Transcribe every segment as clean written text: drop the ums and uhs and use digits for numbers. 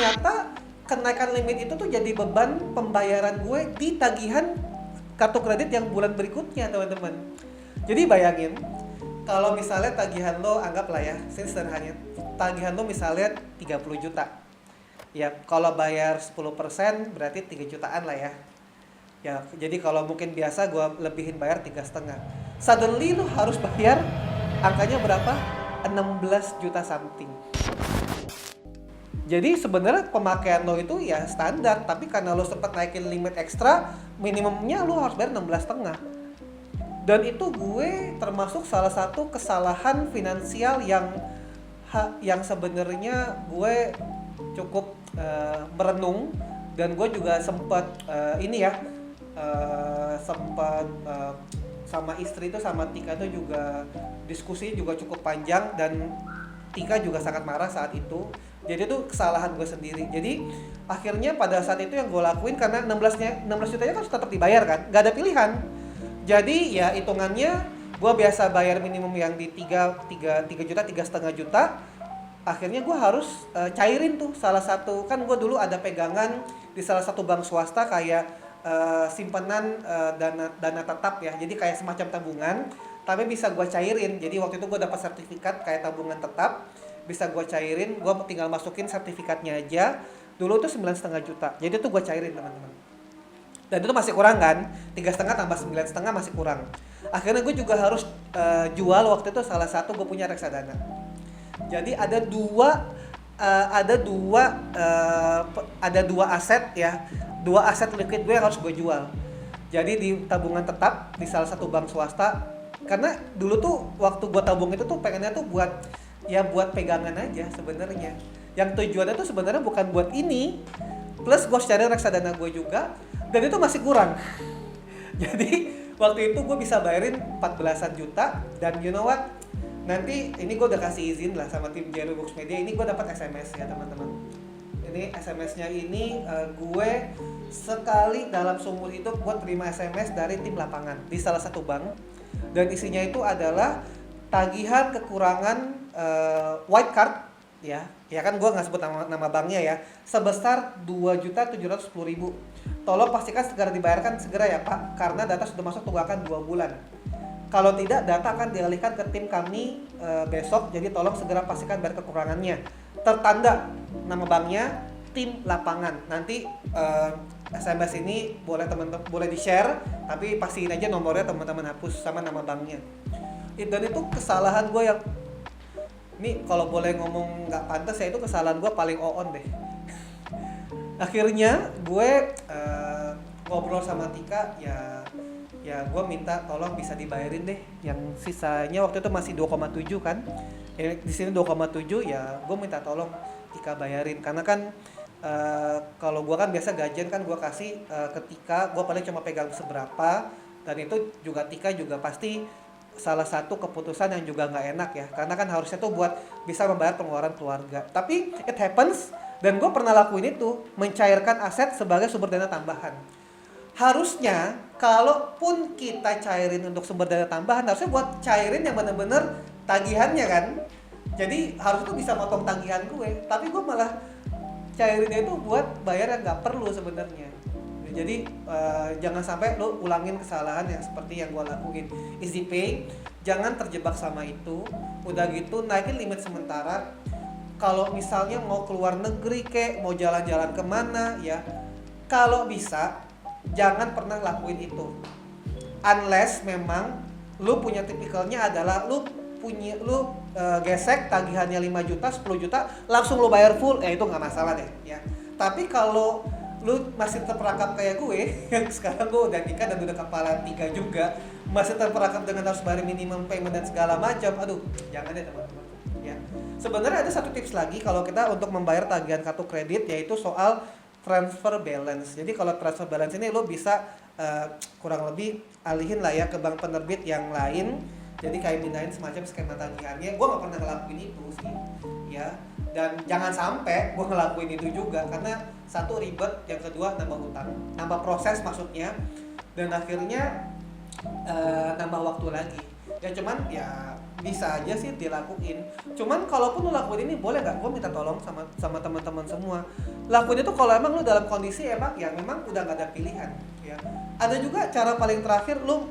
ternyata kenaikan limit itu tuh jadi beban pembayaran gue di tagihan kartu kredit yang bulan berikutnya, teman-teman. Jadi bayangin, kalau misalnya tagihan lo, anggaplah ya, sederhananya, tagihan lo misalnya 30 juta. Ya, kalau bayar 10% berarti 3 jutaan lah ya. Ya, jadi kalau mungkin biasa gue lebihin bayar 3,5. Suddenly lo harus bayar angkanya berapa? 16 juta something. Jadi sebenarnya pemakaian lo itu ya standar, tapi karena lo sempat naikin limit ekstra, minimumnya lo harus bayar 16,5. Dan itu gue termasuk salah satu kesalahan finansial yang sebenarnya gue cukup merenung, dan gue juga sempat sama istri itu, sama Tika itu juga diskusi juga cukup panjang, dan Tika juga sangat marah saat itu. Jadi itu kesalahan gue sendiri. Jadi akhirnya pada saat itu yang gue lakuin, karena 16 jutanya kan tetap dibayar kan, gak ada pilihan. Jadi ya hitungannya gue biasa bayar minimum yang di 3 juta, 3,5 juta. Akhirnya gue harus cairin tuh salah satu, kan gue dulu ada pegangan di salah satu bank swasta kayak simpanan dana tetap ya. Jadi kayak semacam tabungan, tapi bisa gue cairin. Jadi waktu itu gue dapat sertifikat kayak tabungan tetap, bisa gue cairin. Gue tinggal masukin sertifikatnya aja. Dulu tuh 9,5 juta. Jadi tuh gue cairin, teman-teman. Dan itu masih kurang kan, 3,5 tambah 9,5 masih kurang. Akhirnya gue juga harus jual waktu itu salah satu gue punya reksadana. Jadi ada dua aset ya, dua aset liquid gue yang harus gue jual. Jadi di tabungan tetap di salah satu bank swasta, karena dulu tuh waktu gue tabung itu tuh pengennya tuh buat pegangan aja sebenarnya. Yang tujuannya tuh sebenarnya bukan buat ini, plus gue cari reksadana gue juga, dan itu masih kurang. Jadi waktu itu gue bisa bayarin 14-an juta, dan you know what, nanti ini gue udah kasih izin lah sama tim Jerry Books Media. Ini gue dapat SMS ya, teman-teman. Ini SMS-nya ini gue sekali dalam seumur hidup gue terima SMS dari tim lapangan di salah satu bank, dan isinya itu adalah tagihan kekurangan white card ya kan, gue nggak sebut nama banknya ya, sebesar 2.710.000. Tolong pastikan segera dibayarkan segera ya Pak, karena data sudah masuk tunggakan 2 bulan. Kalau tidak, data akan dialihkan ke tim kami besok, jadi tolong segera pastikan bayar kekurangannya. Tertanda nama banknya tim lapangan. Nanti SMS ini boleh di-share, tapi pastiin aja nomornya, teman-teman hapus sama nama banknya. Dan itu kesalahan gue yang, ini kalau boleh ngomong nggak pantas ya, itu kesalahan gue paling on deh. Akhirnya gue ngobrol sama Tika, ya gue minta tolong bisa dibayarin deh. Yang sisanya waktu itu masih 2,7 kan. Di sini 2,7, ya gue minta tolong Tika bayarin, karena kan kalau gue kan biasa gajian kan gue kasih ke Tika, gue paling cuma pegang seberapa, dan itu juga Tika juga pasti salah satu keputusan yang juga nggak enak ya, karena kan harusnya tuh buat bisa membayar pengeluaran keluarga. Tapi it happens, dan gue pernah lakuin itu, mencairkan aset sebagai sumber dana tambahan. Harusnya kalaupun kita cairin untuk sumber dana tambahan, harusnya buat cairin yang bener-bener tagihannya kan. Jadi harusnya tuh bisa motong tagihan gue, tapi gue malah cairinnya itu buat bayar yang nggak perlu sebenarnya. Jadi jangan sampai lo ulangin kesalahan yang seperti yang gue lakuin. Easy pay, jangan terjebak sama itu. Udah gitu naikin limit sementara. Kalau misalnya mau keluar negeri kek, mau jalan-jalan kemana ya, kalau bisa jangan pernah lakuin itu. Unless memang lo punya tipikalnya adalah lo gesek tagihannya 5 juta, 10 juta langsung lo bayar full, itu nggak masalah deh ya. Tapi kalau lu masih terperangkap kayak gue yang sekarang gue udah nikah dan udah kepala 3 juga, masih terperangkap dengan harus bayar minimum payment dan segala macam, aduh jangan deh teman-teman ya. Sebenarnya ada satu tips lagi kalau kita untuk membayar tagihan kartu kredit, yaitu soal transfer balance. Jadi kalau transfer balance ini lo bisa kurang lebih alihin lah ya ke bank penerbit yang lain, jadi kayak pindahin semacam skema tagihannya. Gue nggak pernah ngelakuin itu sih ya, dan jangan sampai gue ngelakuin itu juga, karena satu ribet, yang kedua nambah utang, nambah proses maksudnya, dan akhirnya nambah waktu lagi. Ya cuman ya bisa aja sih dilakuin. Cuman kalaupun lu lakuin ini boleh nggak? Gue minta tolong sama teman-teman semua. Lakuin itu kalau emang lu dalam kondisi emang yang memang udah nggak ada pilihan. Ya. Ada juga cara paling terakhir lu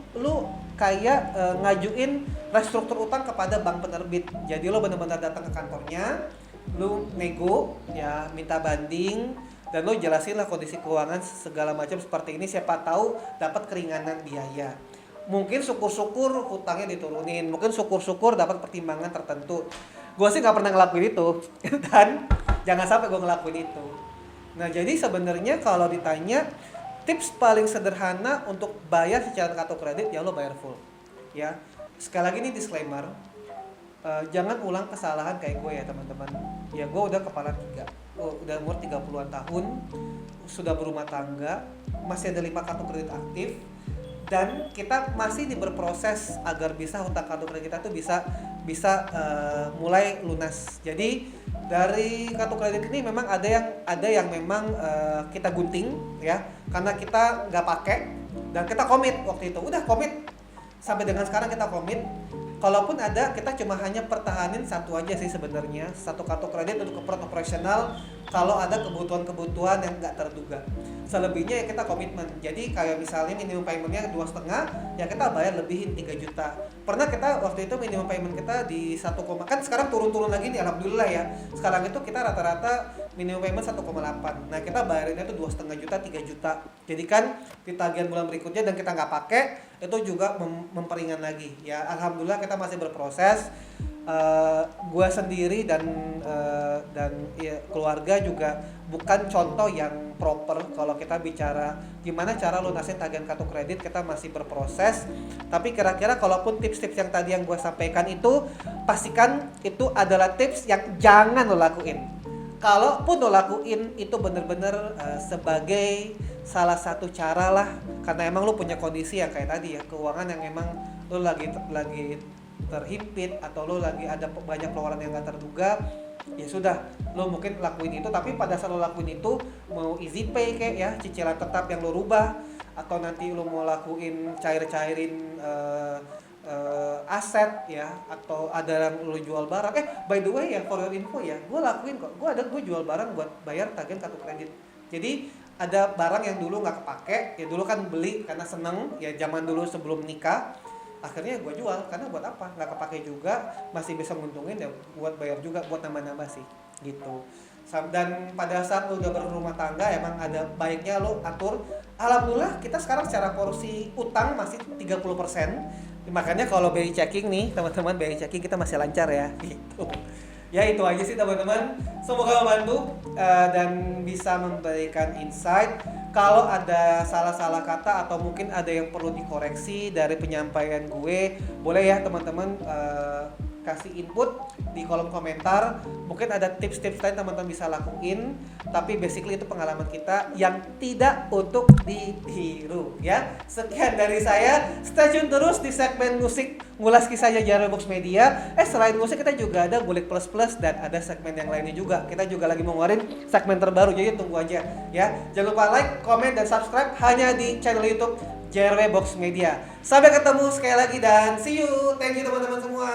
kayak ngajuin restruktur utang kepada bank penerbit. Jadi lu benar-benar datang ke kantornya, lu nego, ya minta banding, dan lu jelasin lah kondisi keuangan segala macam seperti ini. Siapa tahu dapat keringanan biaya. Mungkin syukur-syukur hutangnya diturunin, mungkin syukur-syukur dapat pertimbangan tertentu. Gue sih nggak pernah ngelakuin itu, dan jangan sampai gue ngelakuin itu. Nah jadi sebenarnya kalau ditanya tips paling sederhana untuk bayar secara kartu kredit, ya lo bayar full. Ya sekali lagi ini disclaimer, jangan ulang kesalahan kayak gue ya teman-teman. Ya gue udah kepala 3, udah umur 30-an tahun, sudah berumah tangga, masih ada 5 kartu kredit aktif. Dan kita masih berproses agar bisa hutang kartu kredit kita tuh bisa mulai lunas. Jadi dari kartu kredit ini memang ada yang memang kita gunting ya, karena kita nggak pakai dan kita komit waktu itu. Udah komit sampai dengan sekarang kita komit. Kalaupun ada, kita cuma hanya pertahanin satu aja sih sebenarnya, satu kartu kredit untuk keperluan operasional kalau ada kebutuhan-kebutuhan yang nggak terduga. Selebihnya ya kita komitmen. Jadi kayak misalnya minimum paymentnya 2,5, ya kita bayar lebihin 3 juta. Pernah kita waktu itu minimum payment kita di 1, kan sekarang turun-turun lagi nih alhamdulillah ya. Sekarang itu kita rata-rata minimum payment 1,8. Nah kita bayarinnya tuh 2,5 juta, 3 juta. Jadi kan di tagihan bulan berikutnya dan kita nggak pakai, itu juga memperingan lagi. Ya alhamdulillah kita masih berproses. Gue sendiri dan ya, keluarga juga bukan contoh yang proper kalau kita bicara gimana cara lunasin tagihan kartu kredit. Kita masih berproses, tapi kira-kira kalaupun tips-tips yang tadi yang gue sampaikan itu, pastikan itu adalah tips yang jangan lo lakuin. Kalaupun lo lakuin itu bener-bener sebagai salah satu cara lah, karena emang lo punya kondisi yang kayak tadi ya, keuangan yang emang lo lagi terhimpit atau lo lagi ada banyak pengeluaran yang gak terduga, ya sudah lo mungkin lakuin itu. Tapi pada saat lo lakuin itu, mau easy pay kayak ya, cicilan tetap yang lo rubah, atau nanti lo mau lakuin cairin aset ya, atau ada yang lo jual barang. By the way ya, for your info ya, gue lakuin kok, gue jual barang buat bayar tagihan kartu kredit. Jadi ada barang yang dulu nggak kepake, ya dulu kan beli karena seneng ya, zaman dulu sebelum nikah, akhirnya gue jual karena buat apa, nggak kepake juga, masih bisa nguntungin ya, buat bayar juga, buat nambah-nambah sih gitu. Dan pada saat lo udah berumah tangga, emang ada baiknya lo atur. Alhamdulillah kita sekarang secara porsi utang masih 30%. Makanya kalau BI checking nih teman-teman, BI checking kita masih lancar ya gitu. Ya itu aja sih teman-teman, semoga membantu dan bisa memberikan insight. Kalau ada salah-salah kata atau mungkin ada yang perlu dikoreksi dari penyampaian gue, boleh ya teman-teman kasih input di kolom komentar. Mungkin ada tips-tips lain teman-teman bisa lakuin, tapi basically itu pengalaman kita yang tidak untuk ditiru ya. Sekian dari saya, stay tune terus di segmen musik ngulas kisahnya JRW Box Media. Selain musik kita juga ada Ngulik Plus Plus dan ada segmen yang lainnya juga. Kita juga lagi mau ngeluarin segmen terbaru, jadi tunggu aja ya. Jangan lupa like, comment, dan subscribe hanya di channel YouTube JRW Box Media. Sampai ketemu sekali lagi dan see you. Thank you teman-teman semua.